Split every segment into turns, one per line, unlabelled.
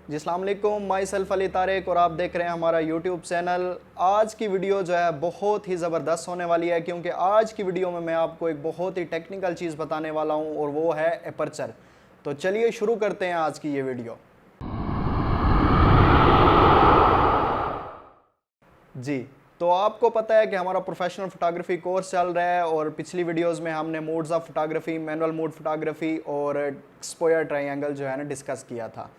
जी अस्सलाम वालेकुम, my self Ali Tariq और आप देख रहे हैं हमारा यूट्यूब चैनल। आज की वीडियो जो है बहुत ही ज़बरदस्त होने वाली है, क्योंकि आज की वीडियो में मैं आपको एक बहुत ही टेक्निकल चीज़ बताने वाला हूं और वो है एपर्चर। तो चलिए शुरू करते हैं आज की ये वीडियो। जी, तो आपको पता है कि हमारा प्रोफेशनल फोटोग्राफी कोर्स चल रहा है और पिछली वीडियोस में हमने modes of photography, manual mode photography और एक्सपोजर ट्रायंगल जो है ना डिस्कस किया था।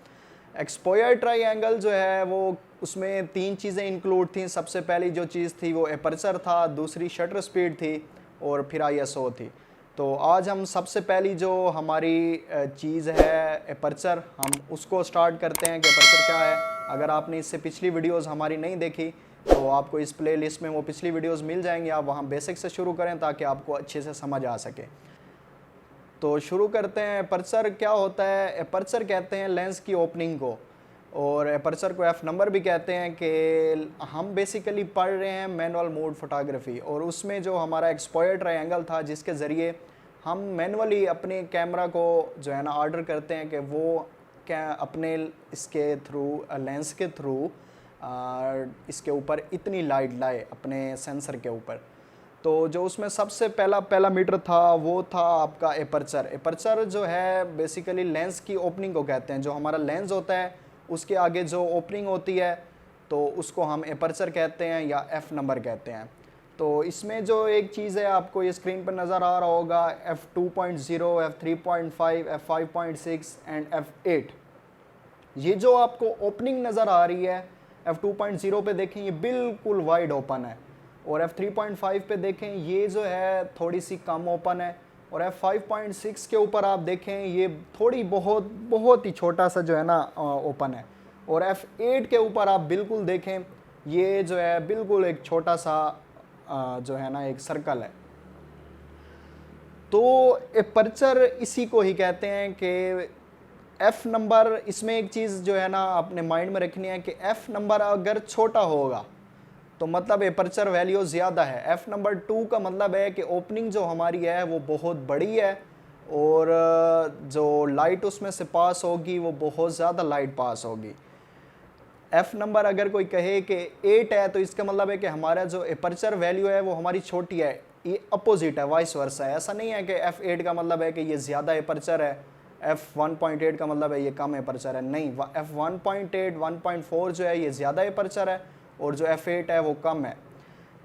एक्सपोजर ट्रायंगल जो है वो उसमें तीन चीज़ें इंक्लूड थी। सबसे पहली जो चीज़ थी वो एपर्चर था, दूसरी शटर स्पीड थी और फिर आईएसओ थी। तो आज हम सबसे पहली जो हमारी चीज़ है एपर्चर, हम उसको स्टार्ट करते हैं कि एपर्चर क्या है। अगर आपने इससे पिछली वीडियोस हमारी नहीं देखी तो आपको इस प्लेलिस्ट में वो पिछली वीडियोस मिल जाएंगी। आप वहाँ बेसिक से शुरू करें ताकि आपको अच्छे से समझ आ सके। तो शुरू करते हैं। एपर्चर क्या होता है? एपर्चर कहते हैं लेंस की ओपनिंग को, और एपर्चर को एफ नंबर भी कहते हैं। कि हम बेसिकली पढ़ रहे हैं मैनुअल मोड फोटोग्राफी, और उसमें जो हमारा एक्सपोजर ट्रायंगल था जिसके ज़रिए हम मैनुअली अपने कैमरा को जो है ना ऑर्डर करते हैं कि वो क्या अपने इसके थ्रू लेंस के थ्रू इसके ऊपर इतनी लाइट लाए अपने सेंसर के ऊपर। तो जो उसमें सबसे पहला मीटर था वो था आपका एपर्चर। एपर्चर जो है बेसिकली लेंस की ओपनिंग को कहते हैं। जो हमारा लेंस होता है उसके आगे जो ओपनिंग होती है तो उसको हम एपर्चर कहते हैं या एफ नंबर कहते हैं। तो इसमें जो एक चीज़ है आपको ये स्क्रीन पर नज़र आ रहा होगा, f2.0, f3.5, f5.6 and f8। ये जो आपको ओपनिंग नज़र आ रही है f2.0 पे देखें ये बिल्कुल वाइड ओपन है, और f3.5 पे देखें ये जो है थोड़ी सी कम ओपन है, और f5.6 के ऊपर आप देखें ये थोड़ी बहुत ही छोटा सा जो है ना ओपन है, और f8 के ऊपर आप बिल्कुल देखें ये जो है बिल्कुल एक छोटा सा जो है ना एक सर्कल है। तो एपर्चर इसी को ही कहते हैं कि एफ नंबर। इसमें एक चीज़ जो है ना अपने माइंड में रखनी है कि एफ नंबर अगर छोटा होगा तो मतलब एपर्चर वैल्यू ज़्यादा है। एफ नंबर 2 का मतलब है कि ओपनिंग जो हमारी है वो बहुत बड़ी है, और जो लाइट उसमें से पास होगी वो बहुत ज़्यादा लाइट पास होगी। एफ नंबर अगर कोई कहे कि 8 है तो इसका मतलब है कि हमारा जो एपर्चर वैल्यू है वो हमारी छोटी है। ये अपोजिट है, वाइस वर्सा है। ऐसा नहीं है कि F8 का मतलब है कि ये ज़्यादा एपर्चर है, F1.8 का मतलब है ये कम एपर्चर है। नहीं, F1.8, 1.4 जो है ये ज़्यादा एपर्चर है, और जो F8 है वो कम है।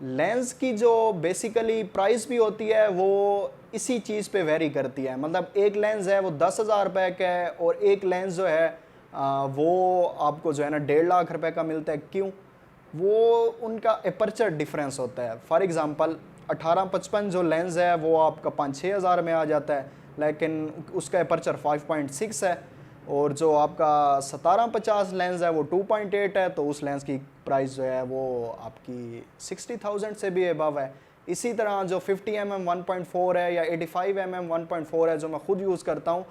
लेंस की जो बेसिकली प्राइस भी होती है वो इसी चीज़ पे वेरी करती है। मतलब एक लेंस है वो 10,000 रुपये का है, और एक लेंस जो है वो आपको जो है ना 1.5 लाख रुपए का मिलता है। क्यों? वो उनका एपर्चर डिफरेंस होता है। फॉर एग्ज़ाम्पल 18-55 जो लेंस है वो आपका 5-6 हज़ार में आ जाता है, लेकिन उसका एपर्चर 5.6 है। और जो आपका 17-50 लेंस है वो 2.8 है, तो उस लेंस की प्राइस जो है वो आपकी 60,000 से भी अबव है। इसी तरह जो 50mm 1.4 है या 85mm 1.4 है जो मैं खुद यूज़ करता हूँ,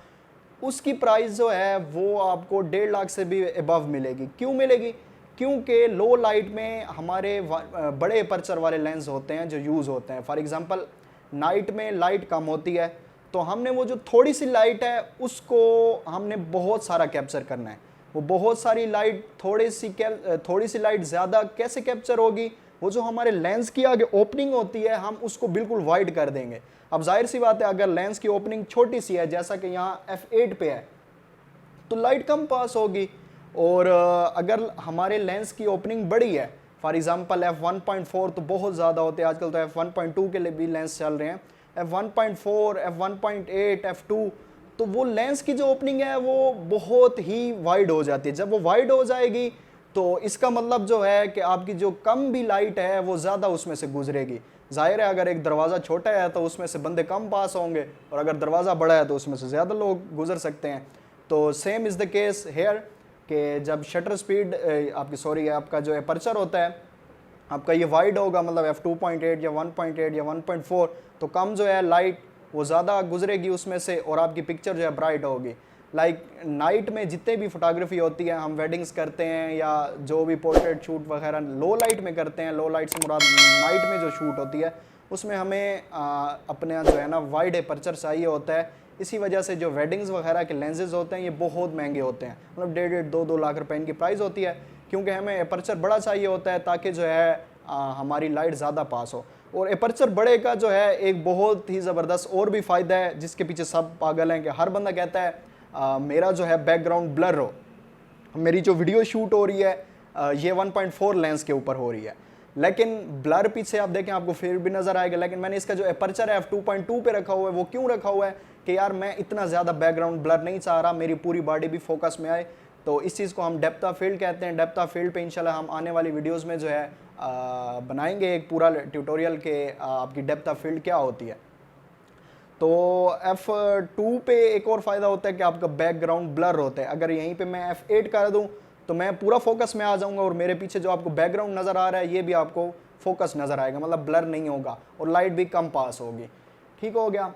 उसकी प्राइस जो है वो आपको 1.5 लाख से भी अबव मिलेगी। क्यों मिलेगी? क्योंकि लो लाइट में हमारे बड़े एपर्चर वाले लेंस होते हैं जो यूज़ होते हैं। फॉर एग्ज़ाम्पल नाइट में लाइट कम होती है, तो हमने वो जो थोड़ी सी लाइट है उसको हमने बहुत सारा कैप्चर करना है। वो बहुत सारी लाइट थोड़ी सी लाइट ज़्यादा कैसे कैप्चर होगी? वो जो हमारे लेंस की आगे ओपनिंग होती है हम उसको बिल्कुल वाइड कर देंगे। अब जाहिर सी बात है अगर लेंस की ओपनिंग छोटी सी है जैसा कि यहाँ F8 पे है तो लाइट कम पास होगी, और अगर हमारे लेंस की ओपनिंग बड़ी है, फॉर एग्जांपल F1.4 तो बहुत ज़्यादा होते हैं आजकल, तो F1.2 के लिए भी लेंस चल रहे हैं, F1.4, F1.8, F2, तो वो लेंस की जो ओपनिंग है वो बहुत ही वाइड हो जाती है। जब वो वाइड हो जाएगी तो इसका मतलब जो है कि आपकी जो कम भी लाइट है वो ज़्यादा उसमें से गुजरेगी। जाहिर है अगर एक दरवाज़ा छोटा है तो उसमें से बंदे कम पास होंगे, और अगर दरवाज़ा बड़ा है तो उसमें से ज़्यादा लोग गुजर सकते हैं। तो same is the case hair कि जब शटर स्पीड आपका जो एपर्चर होता है आपका ये वाइड होगा, मतलब F2.8 या 1.8 या 1.4, तो कम जो है लाइट वो ज़्यादा गुजरेगी उसमें से, और आपकी पिक्चर जो है ब्राइट होगी। लाइक नाइट में जितने भी फोटोग्राफी होती है, हम वेडिंग्स करते हैं या जो भी पोर्ट्रेट शूट वगैरह लो लाइट में करते हैं। लो लाइट से मुराद नाइट में जो शूट होती है उसमें हमें अपने जो है ना वाइड एपर्चर चाहिए होता है। इसी वजह से जो वेडिंग्स वगैरह के लेंसेज होते हैं ये बहुत महंगे होते हैं, मतलब 1.5-2 लाख रुपए इनकी प्राइस होती है, क्योंकि हमें अपर्चर बड़ा चाहिए होता है ताकि जो है हमारी लाइट ज़्यादा पास हो। और अपर्चर बड़े का जो है एक बहुत ही ज़बरदस्त और भी फ़ायदा है जिसके पीछे सब पागल हैं कि हर बंदा कहता है मेरा जो है बैकग्राउंड ब्लर हो, मेरी जो वीडियो शूट हो रही है ये 1.4 लेंस के ऊपर हो रही है, लेकिन ब्लर पीछे आप देखें आपको फिर भी नज़र आएगा। लेकिन मैंने इसका जो अपर्चर है f2.2 पे रखा हुआ है, वो क्यों रखा हुआ है कि यार मैं इतना ज़्यादा बैकग्राउंड ब्लर नहीं चाह रहा, मेरी पूरी बॉडी भी फोकस में आए। तो इस चीज़ को हम डेप्थ ऑफ फील्ड कहते हैं। डेप्थ ऑफ फील्ड पे इंशाल्लाह हम आने वाली वीडियोस में जो है बनाएंगे एक पूरा ट्यूटोरियल के आपकी डेप्थ ऑफ फील्ड क्या होती है। तो f2 पे एक और फ़ायदा होता है कि आपका बैकग्राउंड ब्लर होता है। अगर यहीं पे मैं f8 कर दूं तो मैं पूरा फोकस में आ जाऊंगा और मेरे पीछे जो आपको बैकग्राउंड नज़र आ रहा है ये भी आपको फोकस नज़र आएगा, मतलब ब्लर नहीं होगा और लाइट भी कम पास होगी। ठीक हो गया।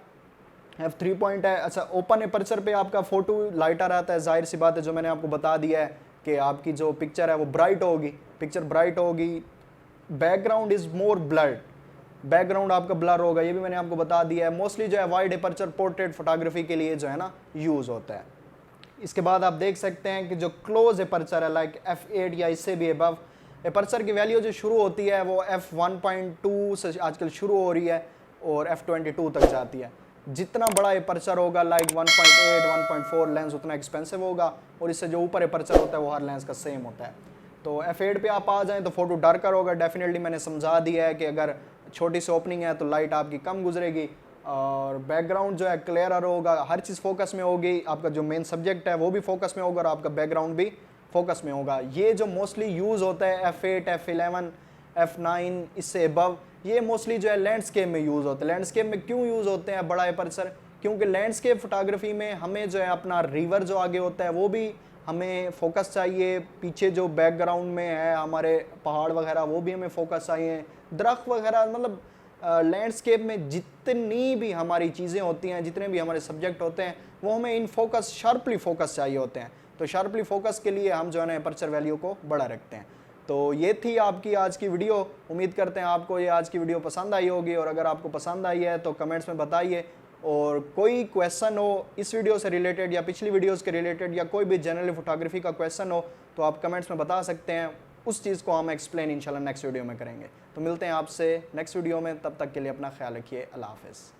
f3 पॉइंट है। अच्छा, ओपन अपर्चर पे आपका फोटो लाइटर आता है, जाहिर सी बात है, जो मैंने आपको बता दिया है कि आपकी जो पिक्चर है वो ब्राइट होगी, पिक्चर ब्राइट होगी। Background is more blurred, background आपका ब्लर होगा, ये भी मैंने आपको बता दिया है। मोस्टली जो है वाइड अपर्चर पोर्ट्रेट फोटोग्राफी के लिए जो है ना यूज़ होता है। इसके बाद आप देख सकते हैं कि जो क्लोज अपर्चर है लाइक f8 या इससे भी अबव, अपर्चर की वैल्यू जो शुरू होती है वो f1.2 से आजकल शुरू हो रही है और f22 तक जाती है। जितना बड़ा अपर्चर होगा लाइक 1.8 1.4 लेंस उतना एक्सपेंसिव होगा, और इससे जो ऊपर अपर्चर होता है वो हर लेंस का सेम होता है। तो f8 पे आप आ जाएं तो फोटो डार्कर होगा। डेफिनेटली मैंने समझा दिया है कि अगर छोटी सी ओपनिंग है तो लाइट आपकी कम गुजरेगी और बैकग्राउंड जो है क्लियर होगा, हर चीज़ फोकस में होगी, आपका जो मेन सब्जेक्ट है वो भी फोकस में होगा और आपका बैकग्राउंड भी फोकस में होगा। ये जो मोस्टली यूज़ होता है f8 f11 f9 इससे अबव, ये मोस्टली जो है लैंडस्केप में यूज़ होते हैं। लैंडस्केप में क्यों यूज़ होते हैं बड़ा अपर्चर? क्योंकि लैंडस्केप फोटोग्राफी में हमें जो है अपना रिवर जो आगे होता है वो भी हमें फोकस चाहिए, पीछे जो बैकग्राउंड में है हमारे पहाड़ वगैरह वो भी हमें फोकस चाहिए, दरख्त वगैरह, मतलब लैंडस्केप में जितनी भी हमारी चीज़ें होती हैं, जितने भी हमारे सब्जेक्ट होते हैं वो हमें इन फोकस शार्पली फोकस चाहिए होते हैं। तो शार्पली फोकस के लिए हम जो है ना अपर्चर वैल्यू को बड़ा रखते हैं। तो ये थी आपकी आज की वीडियो। उम्मीद करते हैं आपको ये आज की वीडियो पसंद आई होगी, और अगर आपको पसंद आई है तो कमेंट्स में बताइए, और कोई क्वेश्चन हो इस वीडियो से रिलेटेड या पिछली वीडियोस के रिलेटेड या कोई भी जनरल फोटोग्राफी का क्वेश्चन हो तो आप कमेंट्स में बता सकते हैं। उस चीज़ को हम एक्सप्लेन इंशाल्लाह नेक्स्ट वीडियो में करेंगे। तो मिलते हैं आपसे नेक्स्ट वीडियो में, तब तक के लिए अपना ख्याल रखिए। अल्लाह हाफ़िज़।